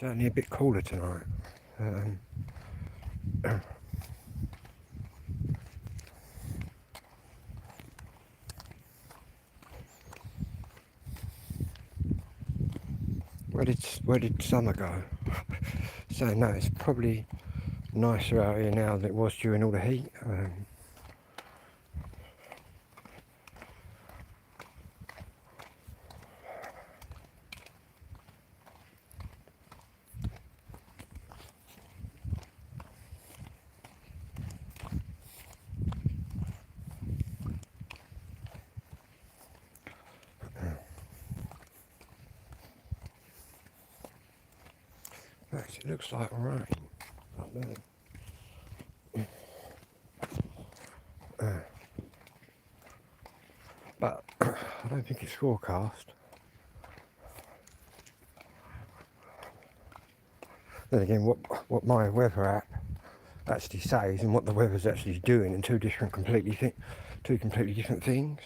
Certainly a bit cooler tonight. Where did summer go? So no, it's probably nicer out here now than it was during all the heat. Actually, it looks like rain up there. But I don't think it's forecast. Then again, what my weather app actually says and what the weather's actually doing, and two completely different things.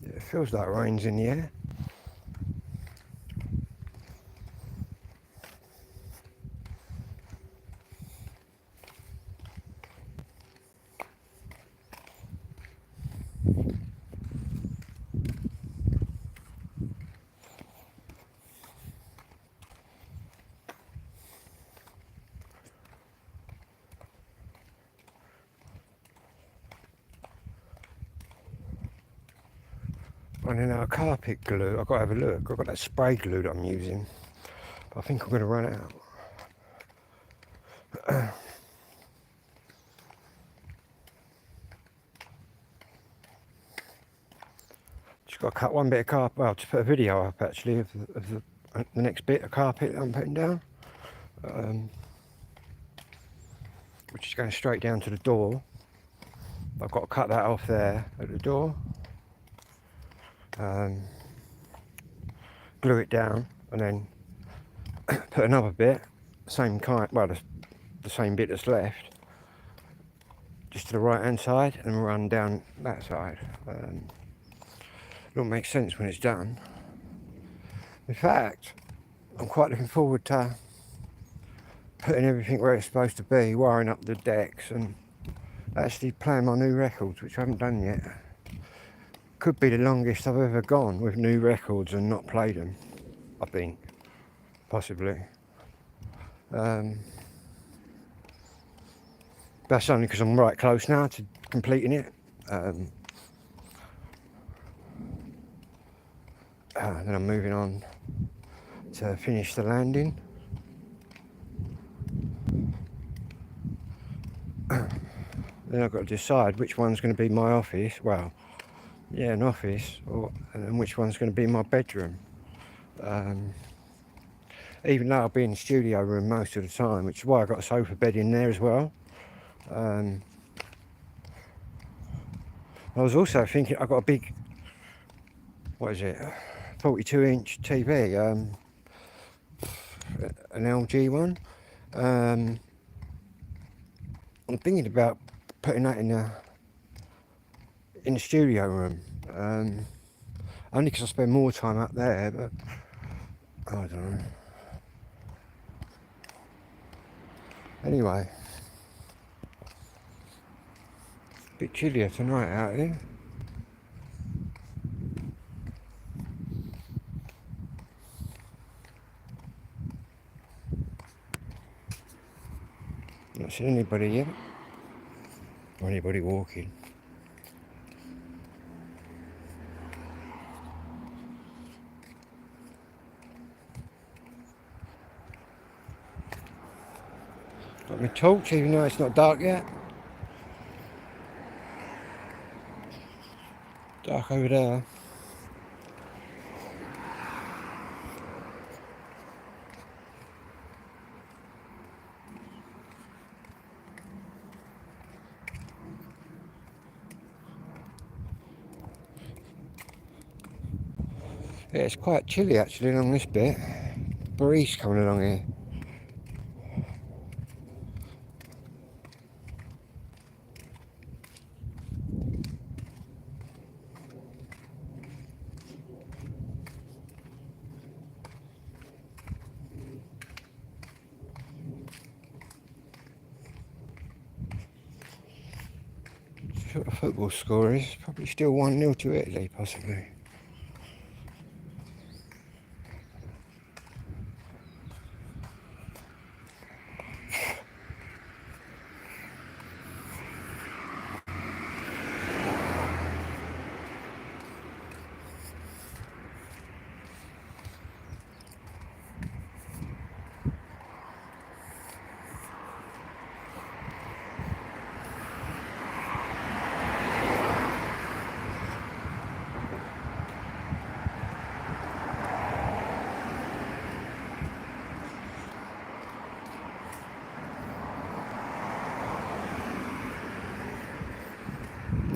It feels like rain's in the air. Running out of carpet glue. I've got to have a look. I've got that spray glue that I'm using. But I think I'm going to run out. Just got to cut one bit of carpet. Well, to put a video up actually of the next bit of carpet that I'm putting down. Which is going straight down to the door. I've got to cut that off there at the door. Glue it down and then put another bit, same kind, well the same bit that's left, just to the right hand side and run down that side. It'll make sense when it's done. In fact, I'm quite looking forward to putting everything where it's supposed to be, wiring up the decks and actually playing my new records, which I haven't done yet. Could be the longest I've ever gone with new records and not played them, I think, possibly. That's only because I'm right close now to completing it. Then I'm moving on to finish the landing. Then I've got to decide which one's going to be my office. Well, yeah, an office, and then which one's going to be my bedroom. Even though I'll be in the studio room most of the time, which is why I got a sofa bed in there as well. I was also thinking I've got a big, what is it, 42-inch TV, an LG one. I'm thinking about putting that in the studio room. Only because I spend more time up there, but I don't know. Anyway, a bit chillier tonight out here. Not seen anybody yet, or anybody walking. Got my torch, even though it's not dark yet. Dark over there. Yeah, it's quite chilly actually along this bit. Breeze coming along here. See what the football score is. Probably still 1-0 to Italy, possibly.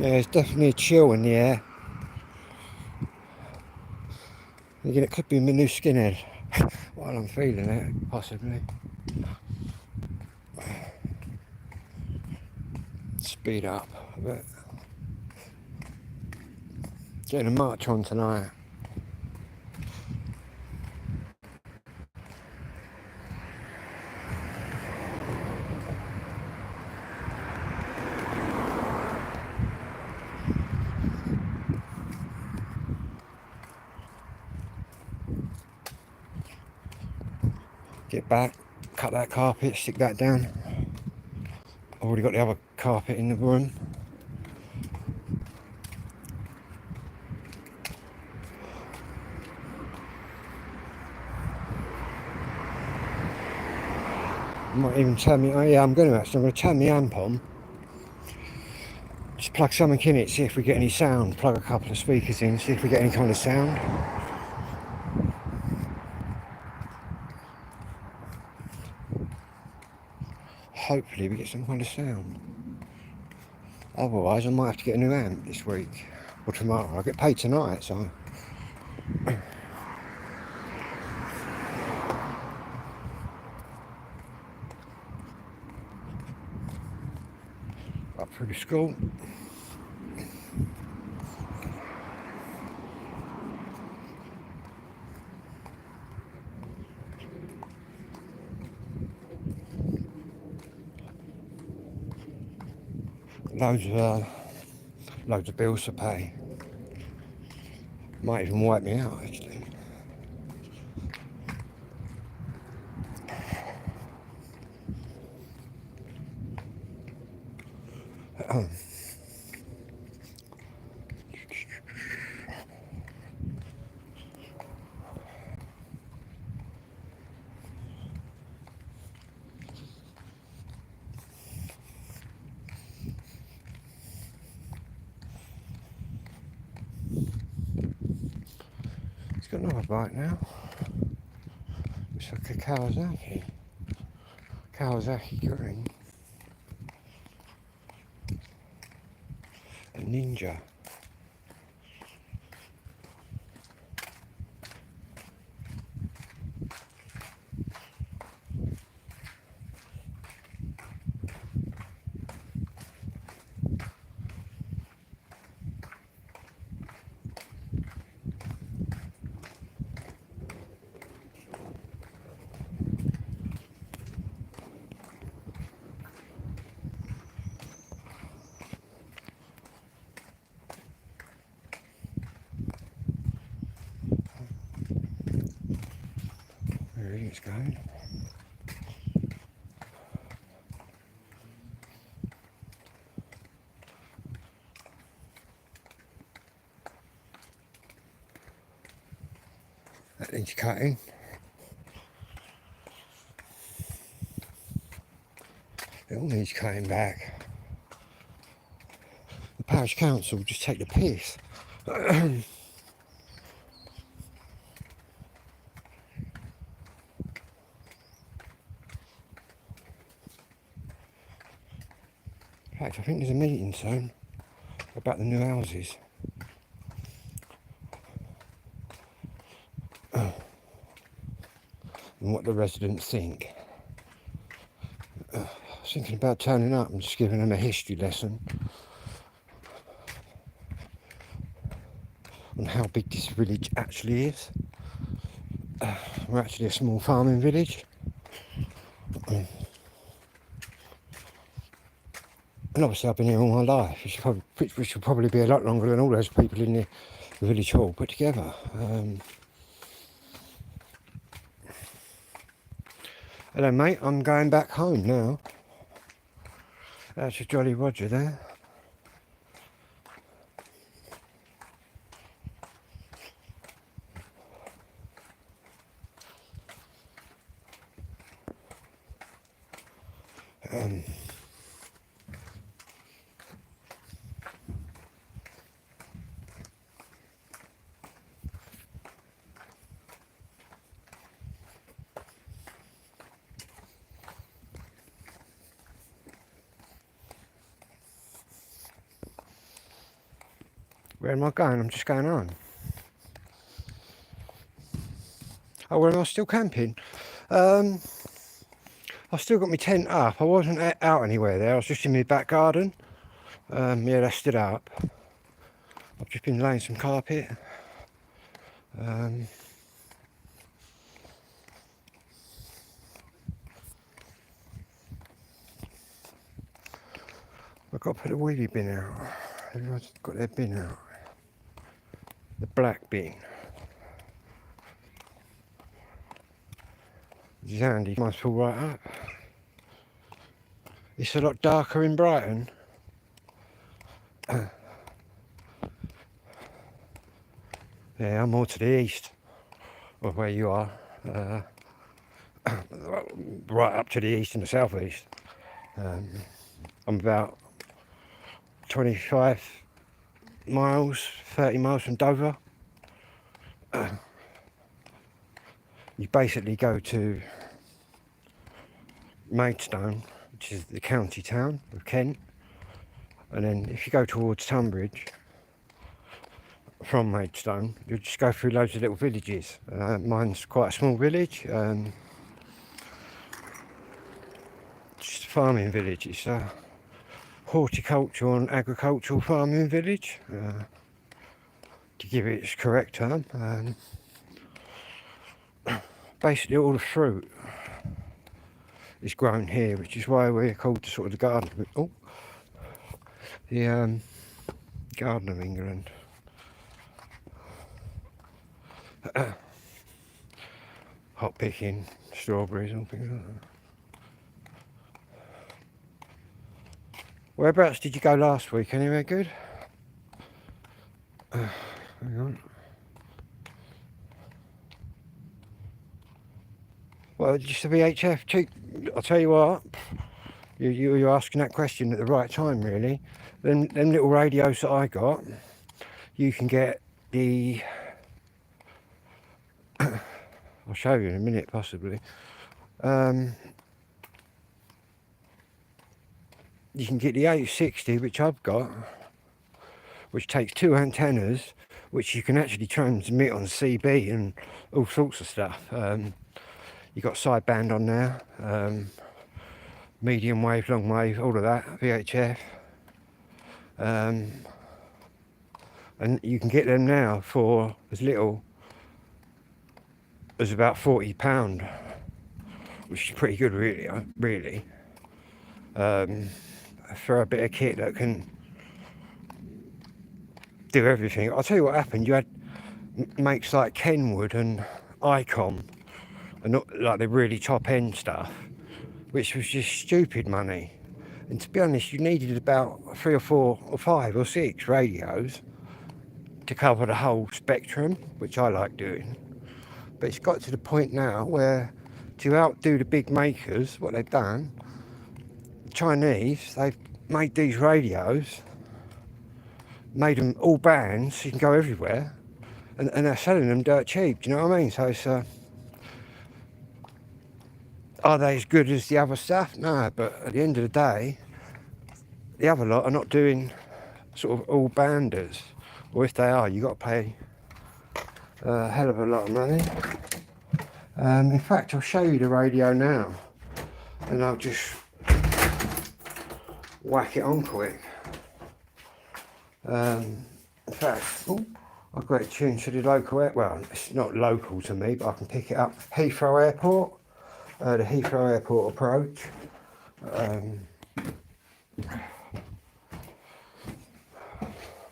Yeah, there's definitely a chill in the air. Again, it could be my new skinhead while I'm feeling it, possibly. Speed up a bit. Getting a march on tonight. Get back, cut that carpet, stick that down. Already got the other carpet in the room. Might even turn me, oh yeah, I'm going to turn the amp on. Just plug something in it, see if we get any sound. Plug a couple of speakers in, see if we get any kind of sound. Hopefully we get some kind of sound. Otherwise I might have to get a new amp this week or tomorrow. I get paid tonight, so up through the school. Loads of bills to pay. Might even wipe me out actually. It's got another bike now. It's like a Kawasaki. Kawasaki Green. A Ninja. There he is going. That needs cutting. It all needs cutting back. The parish council just take the piss. In fact, I think there's a meeting soon about the new houses. and what the residents think. I was thinking about turning up and just giving them a history lesson on how big this village actually is. We're actually a small farming village. And obviously I've been here all my life, which will probably be a lot longer than all those people in the village hall put together. Hello mate, I'm going back home now. That's a Jolly Roger there. Where am I going? I'm just going on. Oh, well, am I still camping? I've still got my tent up. I wasn't out anywhere there. I was just in my back garden. Yeah, that's stood up. I've just been laying some carpet. I've got to put the wheelie bin out. Everyone's got their bin out. The black bin. Which is handy. Might pull right up. It's a lot darker in Brighton. Yeah, I'm more to the east of where you are. Right up to the east and the southeast. I'm about 25 miles, 30 miles from Dover. You basically go to Maidstone, which is the county town of Kent, and then if you go towards Tunbridge from Maidstone, you'll just go through loads of little villages. Mine's quite a small village, just a farming village. It's a horticultural and agricultural farming village, to give it its correct term. Basically all the fruit is grown here, which is why we're called the sort of the garden. Oh, the Garden of England. Hot picking, strawberries and things like that. Whereabouts did you go last week? Anywhere good? Hang on. Well, just the VHF cheap. I'll tell you what. You're asking that question at the right time, really. Them little radios that I got, you can get the. I'll show you in a minute, possibly. You can get the 860, which I've got, which takes 2 antennas, which you can actually transmit on CB and all sorts of stuff. You've got sideband on there, medium wave, long wave, all of that, VHF. And you can get them now for as little as about £40, which is pretty good, really. For a bit of kit that can do everything. I'll tell you what happened. You had makes like Kenwood and Icom, and not like the really top end stuff, which was just stupid money. And to be honest, you needed about 3 or 4 or 5 or 6 radios to cover the whole spectrum, which I like doing. But it's got to the point now where, to outdo the big makers, what they've done, the Chinese, they've made these radios, made them all bands, so you can go everywhere, and they're selling them dirt cheap. Do you know what I mean? So it's are they as good as the other stuff? No, but at the end of the day, the other lot are not doing sort of all banders, or if they are, you got to pay a hell of a lot of money. In fact, I'll show you the radio now, and I'll just whack it on quick. In fact, I've got it tuned to the local well, it's not local to me, but I can pick it up. Heathrow Airport, the Heathrow Airport approach.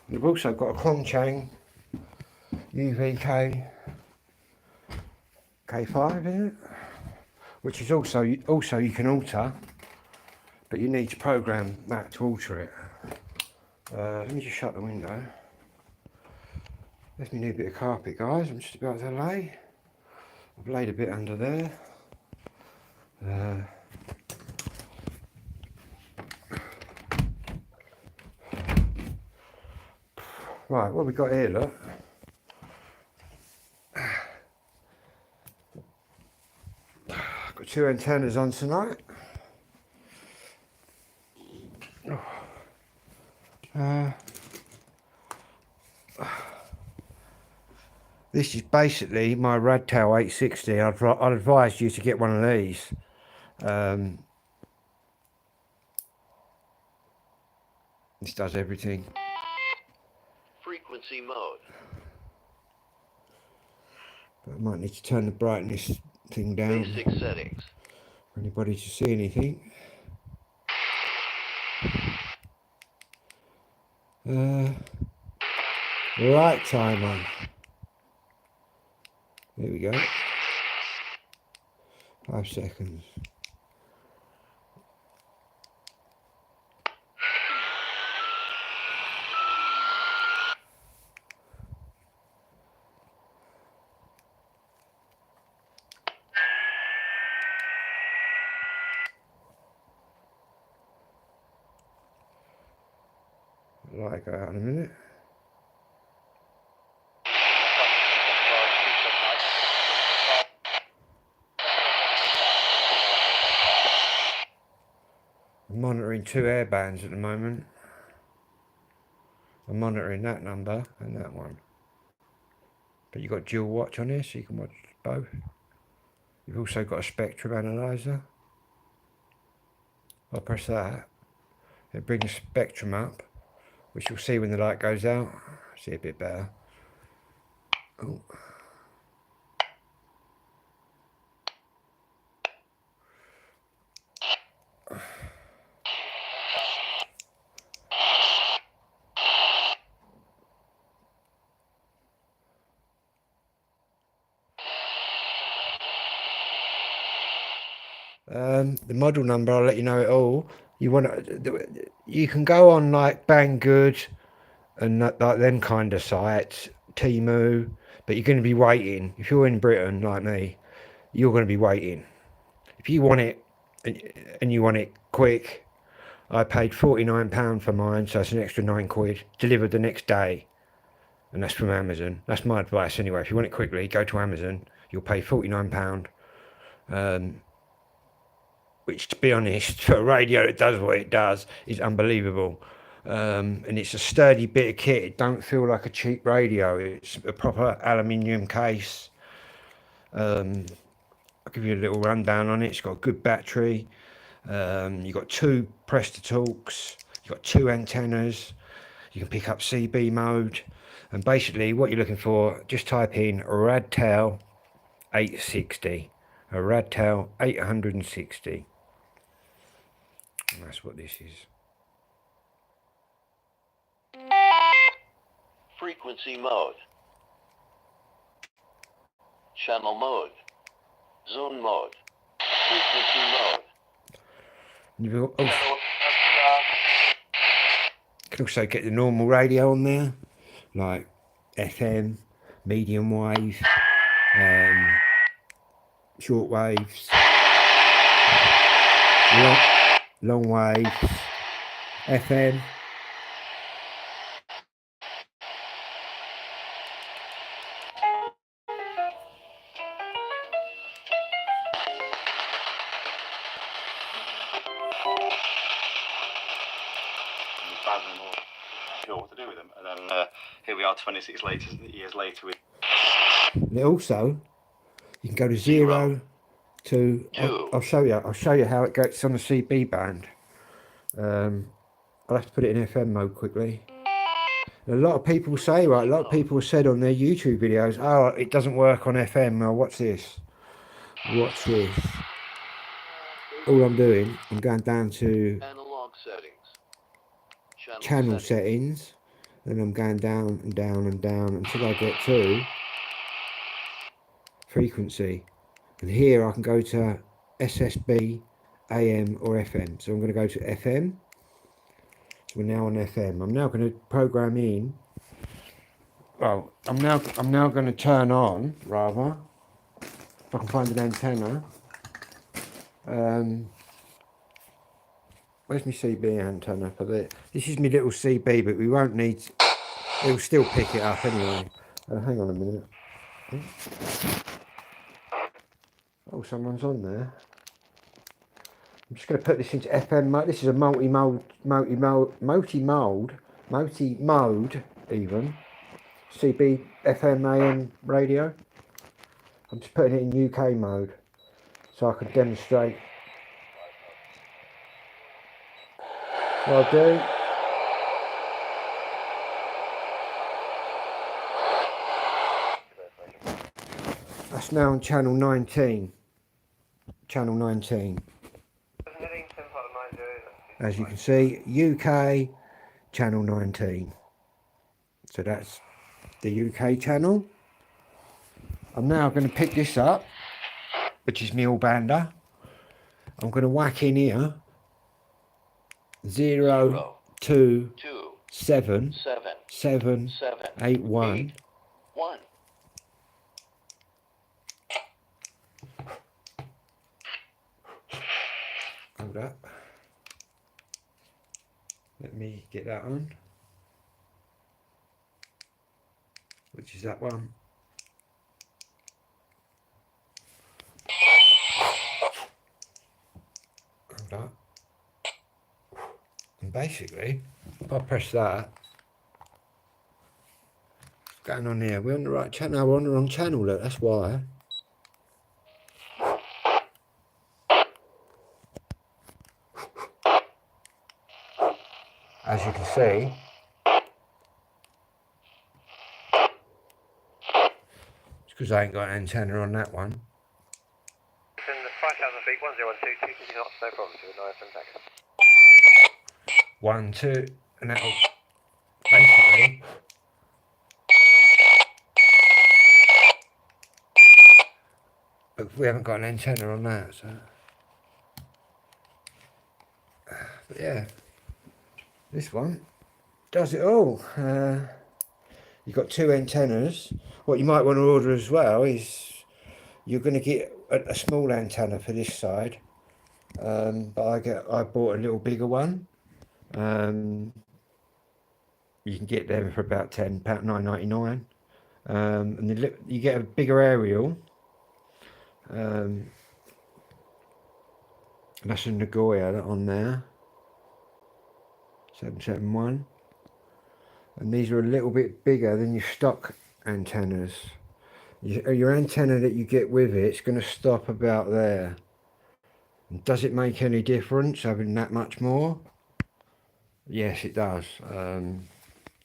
We've also got a Klongchang UVK K5 in it, which is also you can alter, but you need to program that to alter it. Let me just shut the window. There's my new bit of carpet, guys. I'm just about to lay. I've laid a bit under there. Right, what have we got here, look? Got two antennas on tonight. This is basically my Radtel 860. I'd advise you to get one of these. This does everything. Frequency mode. But I might need to turn the brightness thing down. Basic settings. For anybody to see anything. Right time on. There we go. 5 seconds. Light go out in a minute. I'm monitoring 2 air bands at the moment. I'm monitoring that number and that one. But you've got dual watch on here, so you can watch both. You've also got a spectrum analyzer. I'll press that. It brings the spectrum up, which you'll see when the light goes out. See a bit better. Oh. The model number, I'll let you know it all. You can go on like Banggood and like them kind of sites, Temu, but you're going to be waiting. If you're in Britain like me, you're going to be waiting. If you want it and you want it quick, I paid £49 for mine, so it's an extra £9, delivered the next day, and that's from Amazon. That's my advice anyway. If you want it quickly, go to Amazon. You'll pay £49. Which, to be honest, for a radio that does what it does, is unbelievable. And it's a sturdy bit of kit. It don't feel like a cheap radio. It's a proper aluminium case. I'll give you a little rundown on it. It's got a good battery. You've got 2 press to talks. You've got 2 antennas. You can pick up CB mode. And basically, what you're looking for, just type in Radtel 860. A Radtel 860. And that's what this is. Frequency mode. Channel mode. Zone mode. Frequency mode. You can also get the normal radio on there, like FM, medium wave, short waves, long waves, FM. Sure what to do with them, and then here we are 26 years later with. And it also, You can go to 0 to. Two. I'll show you. I'll show you how it gets on the CB band. I'll have to put it in FM mode quickly. A lot of people say, right, a lot of people have said on their YouTube videos, oh, it doesn't work on FM. Well, what's this? What's this? All I'm doing, I'm going down to Analog settings. channel settings, and I'm going down and down and down until I get to frequency. And here I can go to SSB, AM or FM. So I'm going to go to FM. So we're now on FM. I'm now going to program in. Well, I'm now going to turn on, rather, if I can find an antenna. Where's my CB antenna for this? This is my little CB, but we won't need. It'll still pick it up anyway. Hang on a minute. Oh, someone's on there. I'm just going to put this into FM mode. This is a multi-mode even. CB, FM, AM radio. I'm just putting it in UK mode so I can demonstrate. What I'll do. That's now on channel 19. Channel 19. As you can see, UK channel 19. So that's the UK channel. I'm now going to pick this up, which is my all-bander. I'm going to whack in here 0, 2, 7, 7, 8, 1. 1. Hold up. Let me get that on. Which is that one. Hold up. And basically, if I press that, what's going on here? We're on the right channel. No, we're on the wrong channel, look, that's why. As you can see, it's because I ain't got an antenna on that one. In the 5,000 feet, 1012, 250 knots, no problem, 2 9 FM tax. 1, 2, and that'll basically. But we haven't got an antenna on that, so. But yeah. This one does it all. You've got 2 antennas. What you might want to order as well is you're going to get a small antenna for this side, but I bought a little bigger one. You can get them for about £10, £9.99, and you get a bigger aerial. And that's a Nagoya on there. 771, and these are a little bit bigger than your stock antennas. Your antenna that you get with it's going to stop about there. Does it make any difference having that much more? Yes, it does.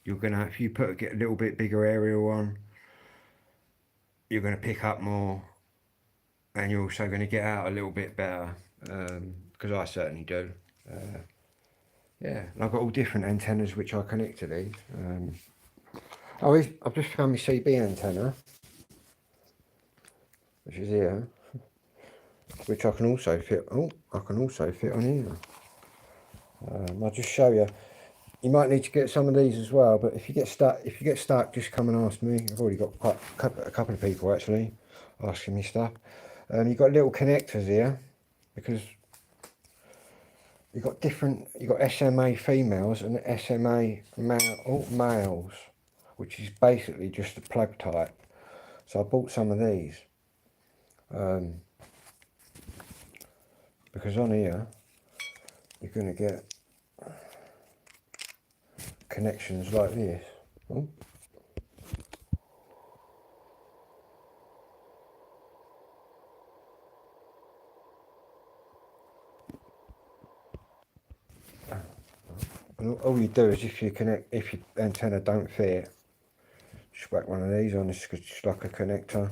You're going to, if you get a little bit bigger aerial on, you're going to pick up more, and you're also going to get out a little bit better, because I certainly do. Yeah, and I've got all different antennas which I connect to these. I've just found my CB antenna, which is here, which I can also fit. Oh, I can also fit on here. I'll just show you. You might need to get some of these as well, but if you get stuck, just come and ask me. I've already got a couple of people actually asking me stuff. You've got little connectors here because. You've got SMA females and SMA males, which is basically just a plug type. So I bought some of these. Because on here, you're going to get connections like this. Oh. And all you do is if your antenna don't fit, just whack one of these on. It's just like a connector.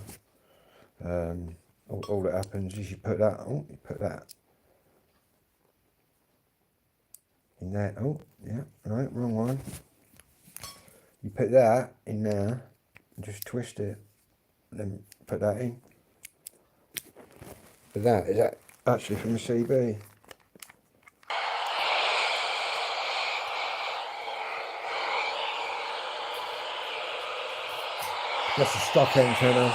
All that happens is you put that in there. Oh yeah, right, wrong one. You put that in there and just twist it, and then put that in. But that is actually from a CB. That's a stock antenna.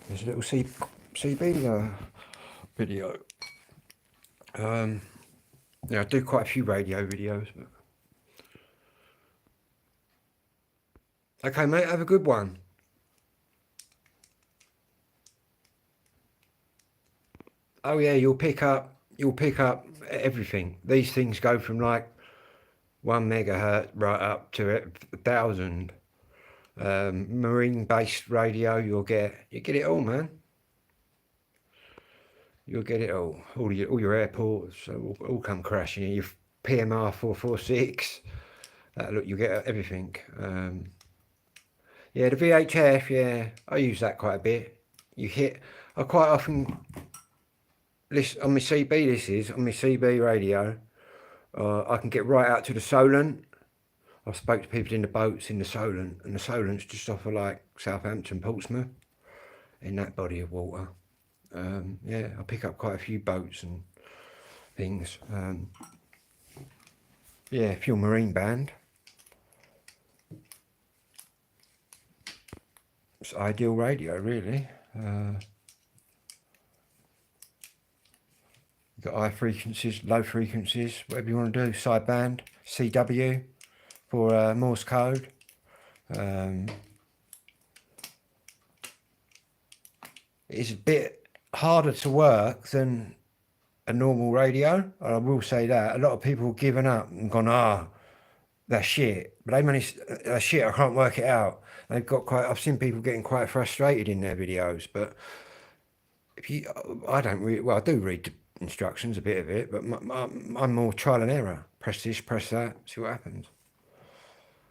There's a little CB video. Yeah, I do quite a few radio videos. But... Okay, mate, have a good one. Oh yeah, you'll pick up everything. These things go from like 1 megahertz right up to 1,000. Marine-based radio, you get it all, man. You'll get it all. All your airports all come crashing. Your PMR 446. Look, you get everything. Yeah, the VHF. Yeah, I use that quite a bit. I quite often listen on my CB. This is on my CB radio. I can get right out to the Solent. I've spoke to people in the boats in the Solent, and the Solent's just off of like Southampton, Portsmouth, in that body of water. Yeah, I pick up quite a few boats and things. Yeah, if you're a marine band, it's ideal radio, really. You've got high frequencies, low frequencies, whatever you want to do. Sideband, CW for Morse code. It's a bit harder to work than a normal radio. I will say that. A lot of people have given up and gone, that's shit. But they managed, that's shit, I can't work it out. I've seen people getting quite frustrated in their videos, but I don't really, well, I do read the instructions, a bit of it, but I'm more trial and error. Press this, press that, see what happens.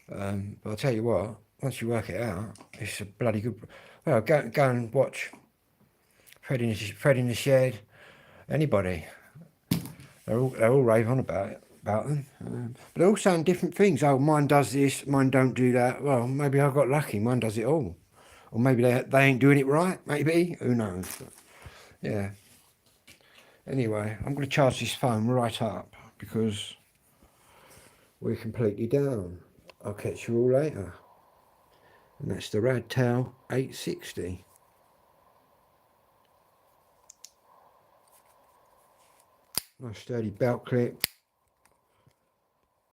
But I'll tell you what, once you work it out, it's a bloody good, well, go and watch Fred in the Shed, anybody. They're all rave on about them. But they all sound different things. Oh, mine does this, mine don't do that. Well, maybe I got lucky, mine does it all. Or maybe they ain't doing it right, maybe, who knows. But, yeah. Anyway, I'm going to charge this phone right up because we're completely down. I'll catch you all later. And that's the Radtel 860. Nice sturdy belt clip.